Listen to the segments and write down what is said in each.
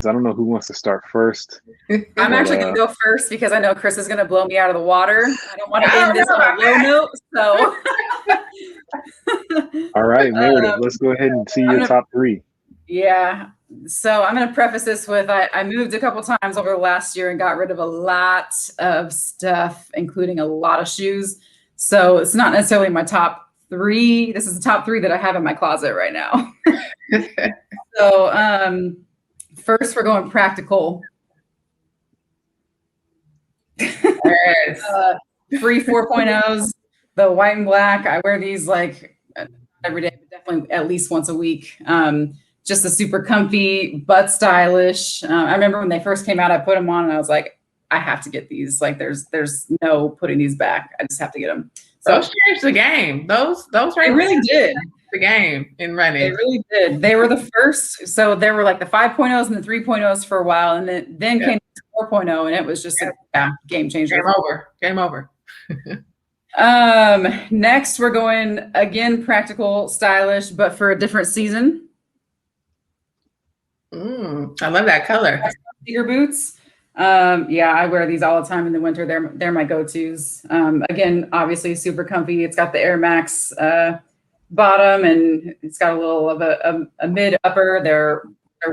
I don't know who wants to start first. I'm But actually going to go first because I know Chris is going to blow me out of the water. I don't want to I end don't this know on a about low that. note. So, all right, Meredith, let's go ahead and see your top three. yeah. So I'm going to preface this with I moved a couple times over the last year and got rid of a lot of stuff, including a lot of shoes. So it's not necessarily my top three. This is the top three that I have in my closet right now. So first, we're going practical. Yes. Free 4.0s, the white and black. I wear these like every day, but definitely at least once a week. Just a super comfy, but stylish. I remember when they first came out, I put them on and I was like, I have to get these. Like there's no putting these back. I just have to get them. So those changed the game. Those right They really did. The game in running. They really did. They were the first. So there were like the 5.0s and the 3.0s for a while. And then came 4.0 and it was just a game changer. Game over. Next we're going again, practical, stylish, but for a different season. I love that color. Bigger boots. Yeah, I wear these all the time in the winter. They're my go-tos. Again, obviously super comfy. It's got the Air Max bottom and it's got a little of a mid upper. They're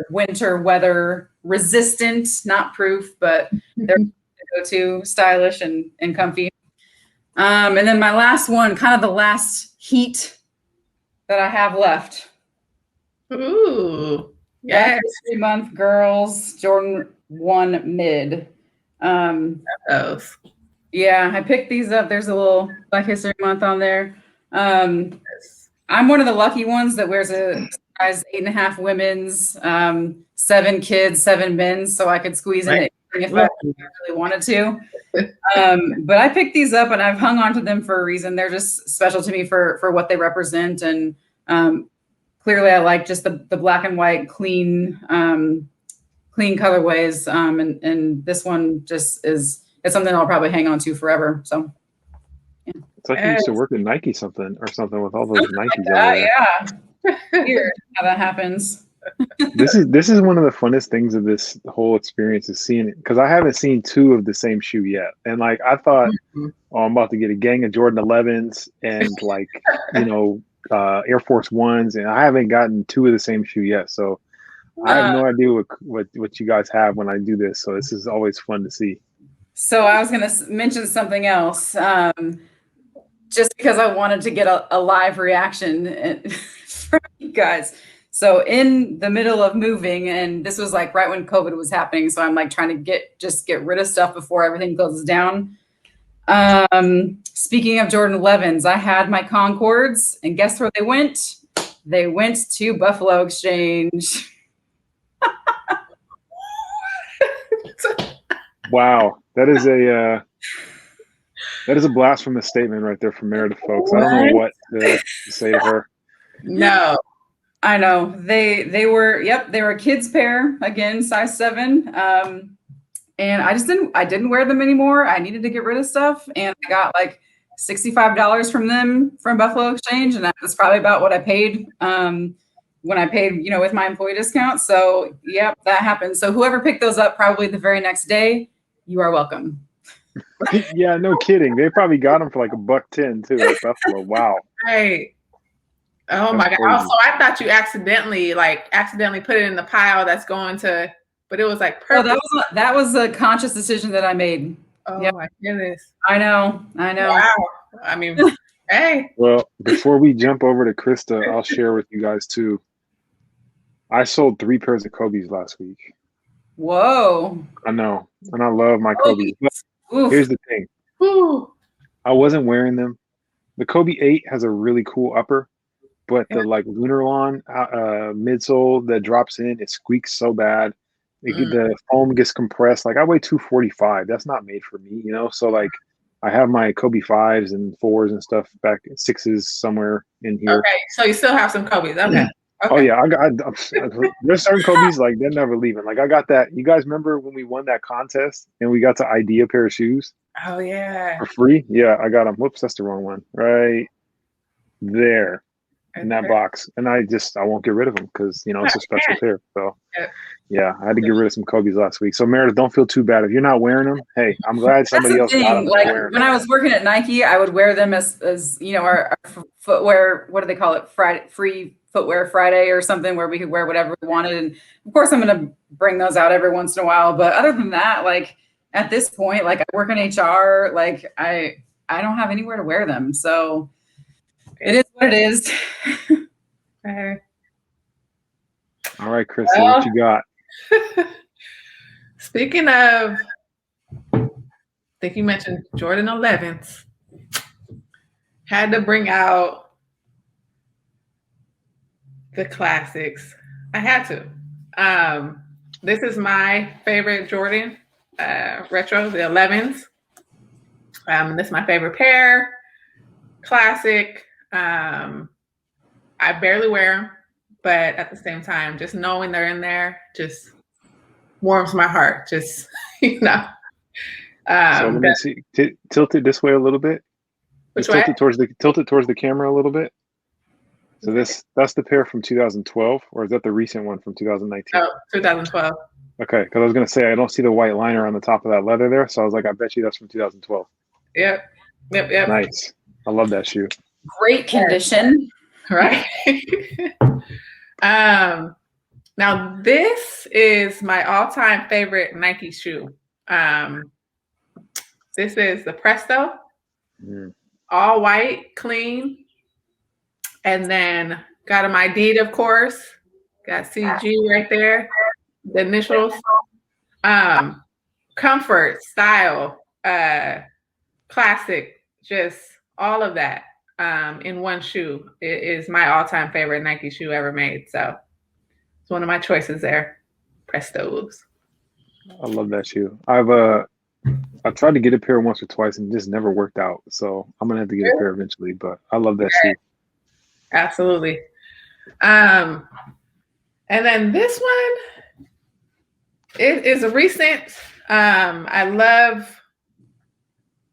winter weather resistant, not proof, but they're go-to, stylish and comfy. And then my last one, kind of the last heat that I have left. Ooh, yes. 3-month girls, Jordan 1 mid. Those. Yeah, I picked these up. There's a little Black History Month on there. I'm one of the lucky ones that wears a size 8.5 women's, 7 kids, 7 men's, so I could squeeze in it if I really wanted to. But I picked these up and I've hung on to them for a reason. They're just special to me for what they represent. And clearly I like just the black and white, clean colorways. And this one just it's something I'll probably hang on to forever. So yeah. It's like you used to work at Nike something with all those Nikes over there. Yeah. Weird how that happens. This is one of the funnest things of this whole experience is seeing it, because I haven't seen 2 of the same shoe yet, and like I thought, oh, I'm about to get a gang of Jordan 11s and like Air Force 1s, and I haven't gotten 2 of the same shoe yet. So I have no idea what you guys have when I do this. So this is always fun to see. So I was going to mention something else, just because I wanted to get a live reaction from you guys. So in the middle of moving, and this was like right when COVID was happening, so I'm like trying to get rid of stuff before everything closes down. Speaking of Jordan 11s, I had my Concords, and guess where they went? They went to Buffalo Exchange. Wow, that is a blasphemous statement right there from Meredith, folks. I don't know what to say to her. No. I know they were a kids pair, again, size 7. And I didn't wear them anymore. I needed to get rid of stuff. And I got like $65 from them from Buffalo Exchange. And that's probably about what I paid when I paid, with my employee discount. So yep, that happened. So whoever picked those up probably the very next day, you are welcome. Yeah, no kidding. They probably got them for like $1.10 too at Buffalo. Wow. Right. Oh my God. Also, I thought you accidentally put it in the pile that's going to, but it was like perfect. Oh, that was a conscious decision that I made. Oh my goodness. I know. Wow. I mean, hey. Well, before we jump over to Crysta, I'll share with you guys too. I sold 3 pairs of Kobe's last week. Whoa. I know. And I love my Kobe's. But here's the thing. Ooh. I wasn't wearing them. The Kobe 8 has a really cool upper, but the like Lunar Lawn midsole that drops in, it squeaks so bad. The foam gets compressed. Like I weigh 245. That's not made for me, So like I have my Kobe 5s and 4s and stuff back, 6s somewhere in here. Okay, so you still have some Kobe's. Okay. Oh yeah, there's certain Kobe's like they're never leaving. Like I got that. You guys remember when we won that contest and we got to ID a pair of shoes? Oh yeah. For free? Yeah, I got them. Whoops, that's the wrong one. Right there. in that box, and I won't get rid of them because it's a special pair. So yeah, I had to get rid of some Kobe's last week. So Meredith, don't feel too bad if you're not wearing them. Hey, I'm glad somebody else got them. Like when I was working at Nike, I would wear them as our footwear. What do they call it? Free footwear Friday or something, where we could wear whatever we wanted. And of course, I'm going to bring those out every once in a while. But other than that, like at this point, like I work in HR, like I don't have anywhere to wear them. So it is what it is. All right, Crysta, what you got? Speaking of, I think you mentioned Jordan 11s. Had to bring out the classics. I had to. This is my favorite Jordan retro, the 11s. This is my favorite pair. Classic. I barely wear them, but at the same time, just knowing they're in there just warms my heart. Just so let me see. Tilt it this way a little bit. Which way? Tilt it towards the camera a little bit. So that's the pair from 2012, or is that the recent one from 2019? Oh, 2012. Okay, because I was gonna say I don't see the white liner on the top of that leather there, so I was like, I bet you that's from 2012. Yep. Nice. I love that shoe. Great condition. Right. Now this is my all-time favorite Nike shoe. This is the Presto, all white, clean, and then got them ID'd, of course. Got CG right there, the initials. Comfort, style, classic, just all of that in one shoe. It is my all-time favorite Nike shoe ever made. So it's one of my choices there. Prestos. I love that shoe. I've tried to get a pair once or twice and it just never worked out. So I'm gonna have to get a pair eventually. But I love that shoe. Absolutely. And then this one, it is a recent. I love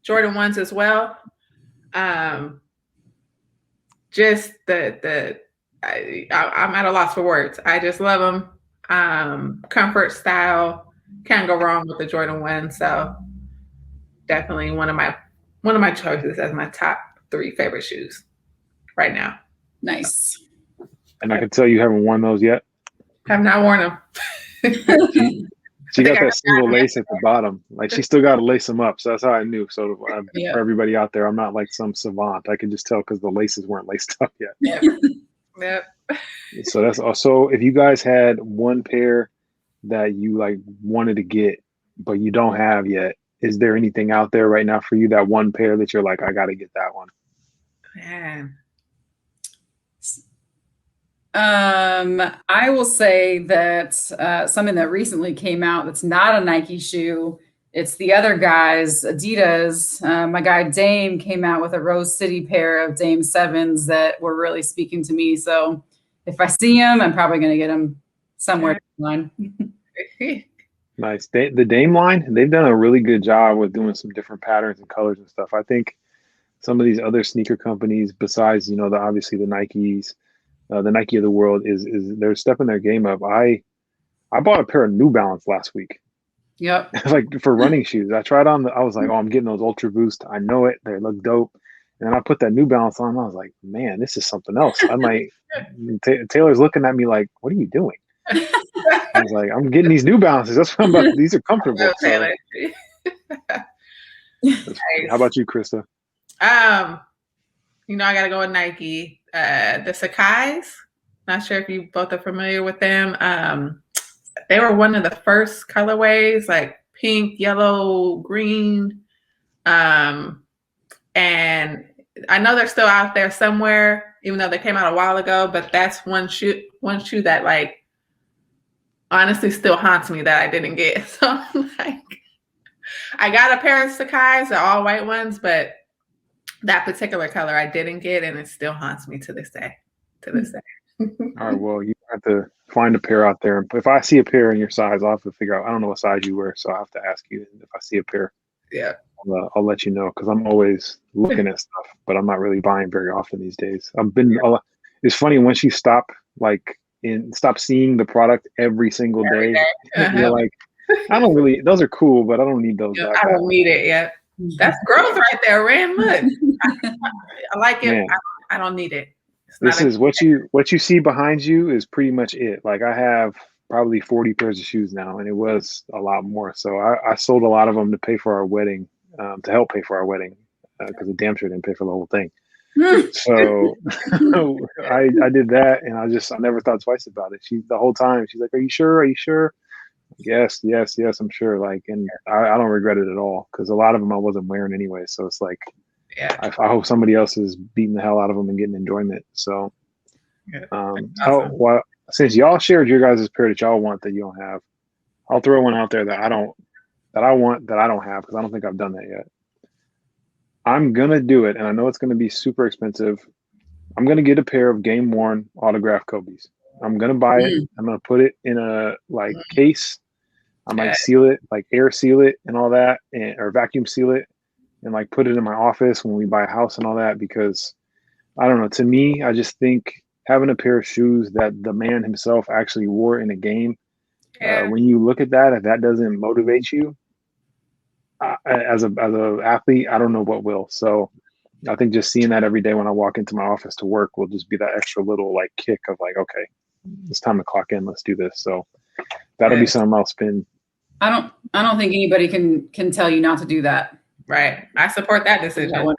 Jordan 1s as well. Just I'm at a loss for words. I just love them. Comfort, style, can't go wrong with the Jordan 1. So definitely one of my choices as my top 3 favorite shoes right now. Nice. And I can tell you haven't worn those yet. Have not worn them. She got that single lace at the bottom. Like she still got to lace them up. So that's how I knew. So for everybody out there, I'm not like some savant. I can just tell because the laces weren't laced up yet. Yep. So that's also, if you guys had one pair that you like wanted to get, but you don't have yet, is there anything out there right now for you, that one pair that you're like, I got to get that one? Man. I will say that something that recently came out that's not a Nike shoe. It's the other guys, Adidas. My guy Dame came out with a Rose City pair of Dame 7s that were really speaking to me. So if I see them, I'm probably going to get them somewhere down the line. Nice. The Dame line, they've done a really good job with doing some different patterns and colors and stuff. I think some of these other sneaker companies, besides, obviously the Nikes, the Nike of the world, is they're stepping their game up. I bought a pair of New Balance last week. Yep. Like for running shoes. I tried on I was like, oh, I'm getting those Ultra Boost. I know it. They look dope. And then I put that New Balance on. And I was like, man, this is something else. I'm like, Taylor's looking at me like, what are you doing? I was like, I'm getting these New Balances. That's what I'm about. These are comfortable. So. Nice. How about you, Crysta? I got to go with Nike. The Sakai's. Not sure if you both are familiar with them. They were one of the first colorways, like pink, yellow, green. And I know they're still out there somewhere, even though they came out a while ago, but that's one shoe that like honestly still haunts me that I didn't get. So I'm like, I got a pair of Sakai's, the all white ones, but that particular color I didn't get, and it still haunts me to this day. All right, well, you have to find a pair out there. If I see a pair in your size, I'll have to figure out. I don't know what size you wear, so I'll have to ask you if I see a pair. Yeah, I'll let you know because I'm always looking at stuff, but I'm not really buying very often these days. it's funny once you stop stop seeing the product every single Every day. day. You're like, I don't really. Those are cool, but I don't need those. I don't need it yet. That's growth right there, Ren. Look, I like it. I don't need it. This is what you see behind you is pretty much it. Like I have probably 40 pairs of shoes now, and it was a lot more. So I sold a lot of them to pay for our wedding, to help pay for our wedding, because the damn sure didn't pay for the whole thing. So I did that, and I never thought twice about it. The whole time she's like, "Are you sure? Are you sure?" Yes, I'm sure. Like, and I don't regret it at all, because a lot of them I wasn't wearing anyway. So it's like, I hope somebody else is beating the hell out of them and getting enjoyment. So, awesome. Well, since y'all shared your guys' pair that y'all want that you don't have, I'll throw one out there that I want that I don't have, because I don't think I've done that yet. I'm gonna do it, and I know it's gonna be super expensive. I'm gonna get a pair of game worn autographed Kobe's. I'm gonna buy it. I'm gonna put it in a case. I might seal it, like air seal it and all that, or vacuum seal it, and like put it in my office when we buy a house and all that. Because I don't know. To me, I just think having a pair of shoes that the man himself actually wore in a game. When you look at that, if that doesn't motivate you as a athlete, I don't know what will. So I think just seeing that every day when I walk into my office to work will just be that extra little kick of okay, it's time to clock in. Let's do this. So that'll be something I'll spend. I don't think anybody can tell you not to do that. Right. I support that decision.